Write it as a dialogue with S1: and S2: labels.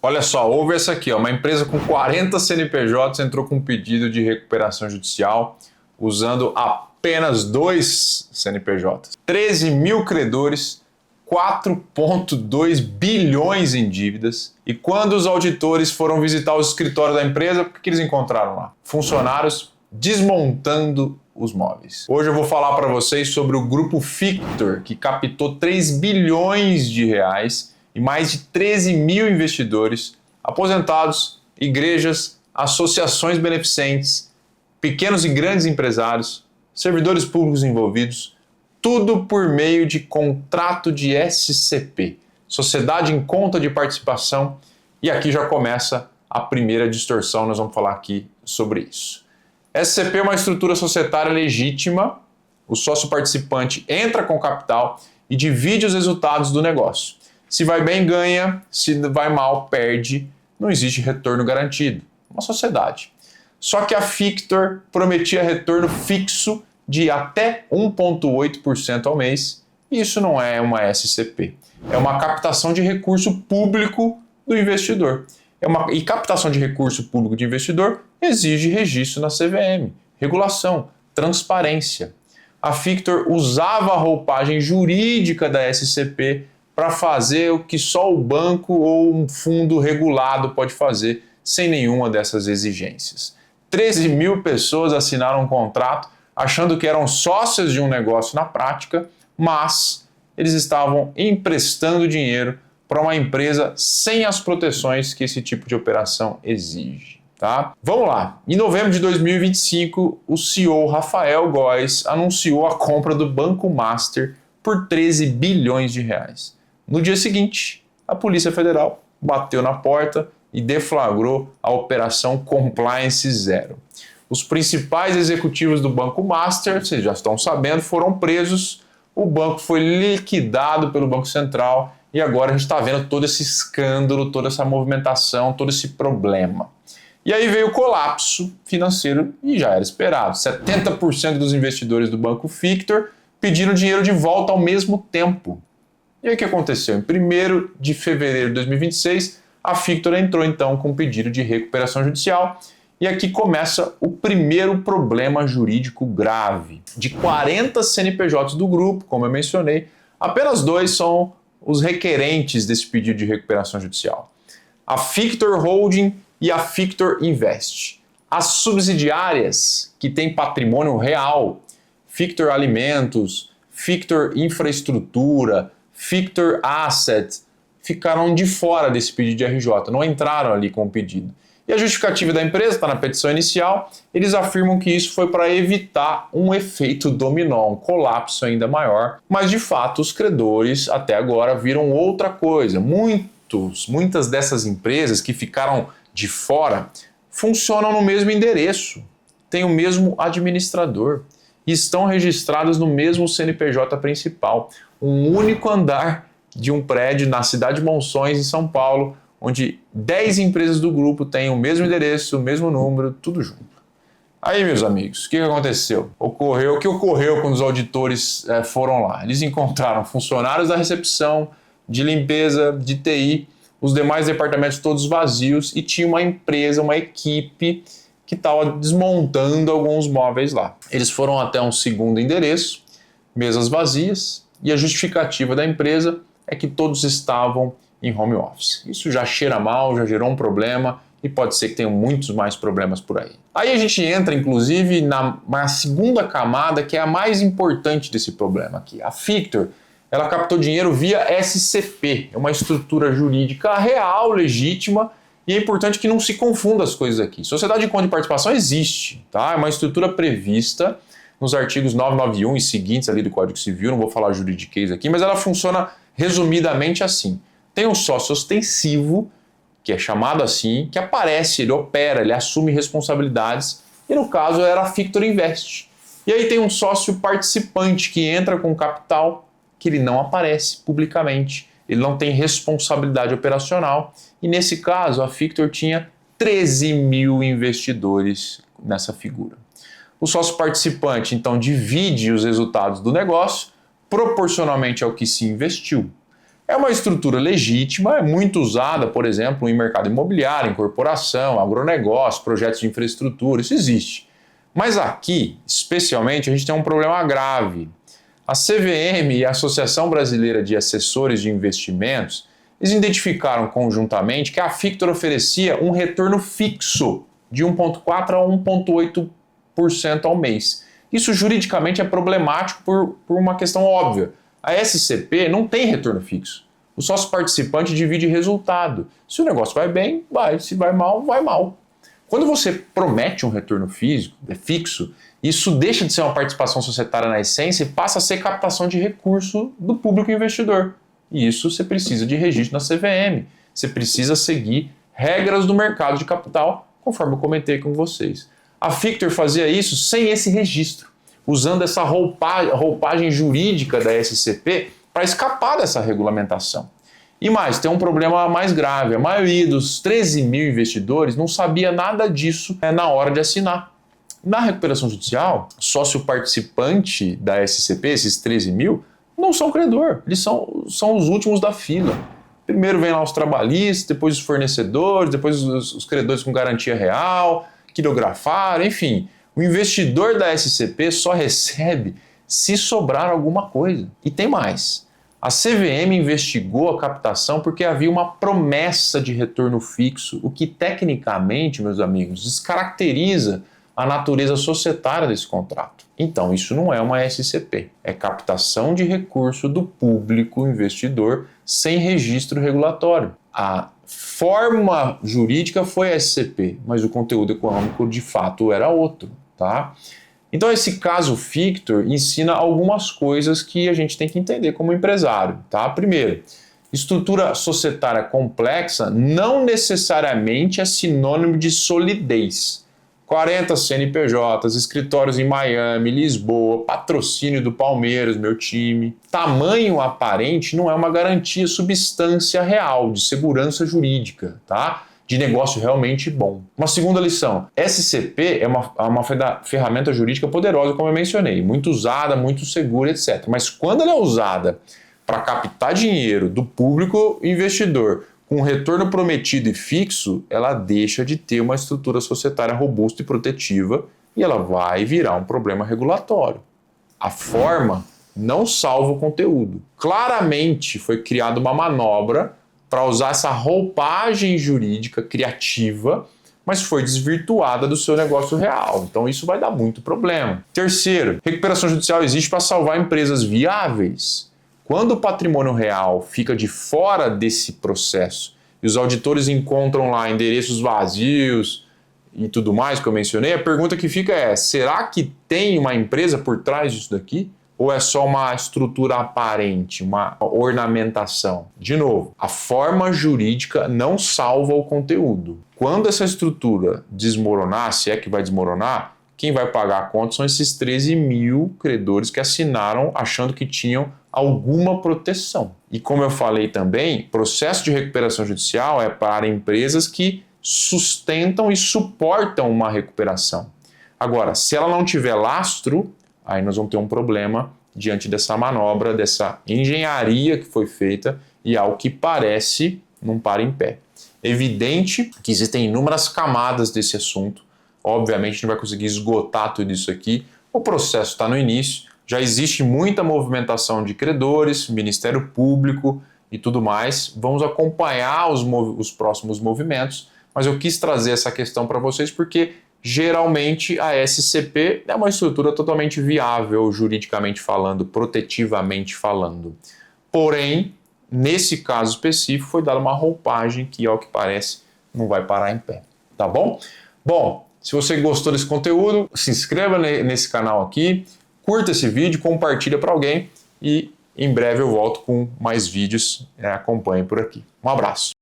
S1: Olha só, houve essa aqui, ó, uma empresa com 40 CNPJs entrou com um pedido de recuperação judicial usando apenas 2 CNPJs. 13 mil credores, 4,2 bilhões em dívidas. E quando os auditores foram visitar o escritório da empresa, o que eles encontraram lá? Funcionários desmontando os móveis. Hoje eu vou falar para vocês sobre o grupo Fictor, que captou 3 bilhões de reais e mais de 13 mil investidores, aposentados, igrejas, associações beneficentes, pequenos e grandes empresários, servidores públicos envolvidos, tudo por meio de contrato de SCP, Sociedade em Conta de Participação, e aqui já começa a primeira distorção, nós vamos falar aqui sobre isso. SCP é uma estrutura societária legítima, o sócio participante entra com capital e divide os resultados do negócio. Se vai bem, ganha, se vai mal, perde, não existe retorno garantido. Uma sociedade. Só que a Fictor prometia retorno fixo de até 1,8% ao mês, e isso não é uma SCP. É uma captação de recurso público do investidor. E captação de recurso público de investidor exige registro na CVM, regulação, transparência. A Fictor usava a roupagem jurídica da SCP para fazer o que só o banco ou um fundo regulado pode fazer sem nenhuma dessas exigências. 13 mil pessoas assinaram um contrato achando que eram sócios de um negócio na prática, mas eles estavam emprestando dinheiro para uma empresa sem as proteções que esse tipo de operação exige. Tá? Vamos lá. Em novembro de 2025, o CEO Rafael Góes anunciou a compra do Banco Master por 13 bilhões de reais. No dia seguinte, a Polícia Federal bateu na porta e deflagrou a Operação Compliance Zero. Os principais executivos do Banco Master, vocês já estão sabendo, foram presos, o banco foi liquidado pelo Banco Central e agora a gente está vendo todo esse escândalo, toda essa movimentação, todo esse problema. E aí veio o colapso financeiro e já era esperado. 70% dos investidores do Banco Fictor pediram dinheiro de volta ao mesmo tempo. E aí o que aconteceu? Em 1º de fevereiro de 2026, a Fictor entrou então com um pedido de recuperação judicial. E aqui começa o primeiro problema jurídico grave. De 40 CNPJs do grupo, como eu mencionei, apenas 2 são os requerentes desse pedido de recuperação judicial. A Fictor Holding e a Fictor Invest. As subsidiárias, que têm patrimônio real, Fictor Alimentos, Fictor Infraestrutura, Fictor Asset, ficaram de fora desse pedido de RJ, não entraram ali com o pedido. E a justificativa da empresa está na petição inicial, eles afirmam que isso foi para evitar um efeito dominó, um colapso ainda maior, mas de fato os credores até agora viram outra coisa. Muitas dessas empresas que ficaram de fora funcionam no mesmo endereço, têm o mesmo administrador e estão registradas no mesmo CNPJ principal, um único andar de um prédio na cidade de Monções, em São Paulo, onde 10 empresas do grupo têm o mesmo endereço, o mesmo número, tudo junto. Aí, meus amigos, o que aconteceu? O que ocorreu quando os auditores foram lá? Eles encontraram funcionários da recepção, de limpeza, de TI, os demais departamentos todos vazios e tinha uma empresa, uma equipe que estava desmontando alguns móveis lá. Eles foram até um segundo endereço, mesas vazias, e a justificativa da empresa é que todos estavam em home office. Isso já cheira mal, já gerou um problema e pode ser que tenham muitos mais problemas por aí. Aí a gente entra, inclusive, na segunda camada, que é a mais importante desse problema aqui. A Fictor, ela captou dinheiro via SCP, é uma estrutura jurídica real, legítima, e é importante que não se confunda as coisas aqui. Sociedade de Conta de Participação existe, tá? É uma estrutura prevista nos artigos 991 e seguintes ali do Código Civil, não vou falar juridiquês aqui, mas ela funciona resumidamente assim. Tem um sócio ostensivo, que é chamado assim, que aparece, ele opera, ele assume responsabilidades, e no caso era a Fictor Invest. E aí tem um sócio participante que entra com capital, que ele não aparece publicamente, ele não tem responsabilidade operacional, e nesse caso a Fictor tinha 13 mil investidores nessa figura. O sócio participante então divide os resultados do negócio proporcionalmente ao que se investiu. É uma estrutura legítima, é muito usada, por exemplo, em mercado imobiliário, em corporação, agronegócio, projetos de infraestrutura, isso existe. Mas aqui, especialmente, a gente tem um problema grave. A CVM e a Associação Brasileira de Assessores de Investimentos, eles identificaram conjuntamente que a Fictor oferecia um retorno fixo de 1,4% a 1,8% ao mês. Isso juridicamente é problemático por uma questão óbvia. A SCP não tem retorno fixo. O sócio participante divide resultado. Se o negócio vai bem, vai. Se vai mal, vai mal. Quando você promete um retorno fixo, isso deixa de ser uma participação societária na essência e passa a ser captação de recurso do público investidor. E isso você precisa de registro na CVM. Você precisa seguir regras do mercado de capital, conforme eu comentei com vocês. A Fictor fazia isso sem esse registro, usando essa roupagem jurídica da SCP para escapar dessa regulamentação. E mais, tem um problema mais grave. A maioria dos 13 mil investidores não sabia nada disso na hora de assinar. Na recuperação judicial, sócio participante da SCP, esses 13 mil, não são credor, eles são os últimos da fila. Primeiro vem lá os trabalhistas, depois os fornecedores, depois os credores com garantia real, quirografaram, enfim. O investidor da SCP só recebe se sobrar alguma coisa. E tem mais. A CVM investigou a captação porque havia uma promessa de retorno fixo, o que tecnicamente, meus amigos, descaracteriza a natureza societária desse contrato. Então, isso não é uma SCP, é captação de recurso do público investidor sem registro regulatório. A forma jurídica foi a SCP, mas o conteúdo econômico de fato era outro, tá? Então esse caso Fictor ensina algumas coisas que a gente tem que entender como empresário, tá? Primeiro, estrutura societária complexa não necessariamente é sinônimo de solidez. 40 CNPJs, escritórios em Miami, Lisboa, patrocínio do Palmeiras, meu time. Tamanho aparente não é uma garantia substância real de segurança jurídica, tá? De negócio realmente bom. Uma segunda lição, SCP é uma ferramenta jurídica poderosa, como eu mencionei, muito usada, muito segura, etc. Mas quando ela é usada para captar dinheiro do público investidor com retorno prometido e fixo, ela deixa de ter uma estrutura societária robusta e protetiva e ela vai virar um problema regulatório. A forma não salva o conteúdo. Claramente foi criada uma manobra para usar essa roupagem jurídica criativa, mas foi desvirtuada do seu negócio real. Então isso vai dar muito problema. Terceiro, recuperação judicial existe para salvar empresas viáveis. Quando o patrimônio real fica de fora desse processo e os auditores encontram lá endereços vazios e tudo mais que eu mencionei, a pergunta que fica é, será que tem uma empresa por trás disso daqui? Ou é só uma estrutura aparente, uma ornamentação? De novo, a forma jurídica não salva o conteúdo. Quando essa estrutura desmoronar, se é que vai desmoronar, quem vai pagar a conta são esses 13 mil credores que assinaram achando que tinham alguma proteção. E como eu falei também, processo de recuperação judicial é para empresas que sustentam e suportam uma recuperação. Agora, se ela não tiver lastro, aí nós vamos ter um problema diante dessa manobra, dessa engenharia que foi feita e ao que parece não para em pé. Evidente que existem inúmeras camadas desse assunto. Obviamente a gente não vai conseguir esgotar tudo isso aqui. O processo está no início, já existe muita movimentação de credores, Ministério Público e tudo mais. Vamos acompanhar os próximos movimentos, mas eu quis trazer essa questão para vocês porque geralmente a SCP é uma estrutura totalmente viável, juridicamente falando, protetivamente falando. Porém, nesse caso específico, foi dada uma roupagem que, ao que parece, não vai parar em pé. Tá bom? Bom, se você gostou desse conteúdo, se inscreva nesse canal aqui, curta esse vídeo, compartilha para alguém e em breve eu volto com mais vídeos. Acompanhe por aqui. Um abraço.